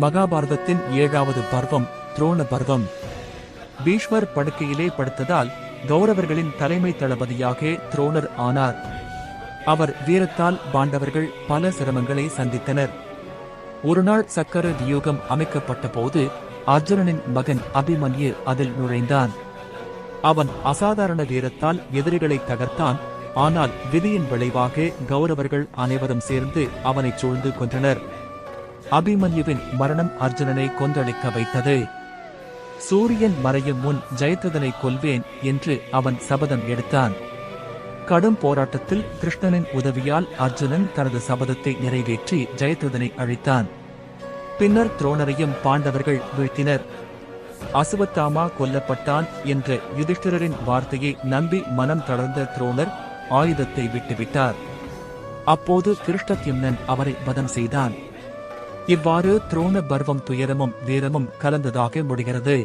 மகாபாரதத்தின் 7வது பர்வம் துரோண பர்வம். பீஷ்மர் படுக்கையிலே படுத்ததால் கௌரவர்களின் தலைமை தளபதியாக துரோணர் ஆனார். அவர் வீரத்தால் பாண்டவர்கள் பல சிரமங்களை சந்தித்தனர். ஒருநாள் சக்கர வியூகம் அமைக்கப்பட்ட போது அர்ஜுனனின் மகன் அபிமன்யு அதில் நுழைந்தான். அவன் அசாதாரண வீரத்தால் எதிரிகளை தகர்த்தான். ஆனால் விதியின் விளைவாக கௌரவர்கள் அனைவரும் சேர்ந்து அவனைச் சூழ்ந்து கொன்றனர். அபிமன்யுவின் மரணம் அர்ஜுனனை கொந்தளிக்க வைத்தது. சூரியன் மறையும் முன் ஜெயத்ரதனை கொல்வேன் என்று அவன் சபதம் எடுத்தான். கடும் போராட்டத்தில் கிருஷ்ணனின் உதவியால் அர்ஜுனன் தனது சபதத்தை நிறைவேற்றி ஜெயத்ரதனை அழித்தான். பின்னர் துரோணரையும் பாண்டவர்கள் வீழ்த்தினர். அசுவத்தாமா கொல்லப்பட்டான் என்ற யுதிஷ்டிரரின் வார்த்தையை நம்பி மனம் தளர்ந்த துரோணர் ஆயுதத்தை விட்டுவிட்டார். அப்போது கிருஷ்ணத்யும்னன் அவரை வதம் செய்தான். இவ்வாறு துரோண பர்வம் துயரமும் வீரமும் கலந்ததாக முடிகிறது.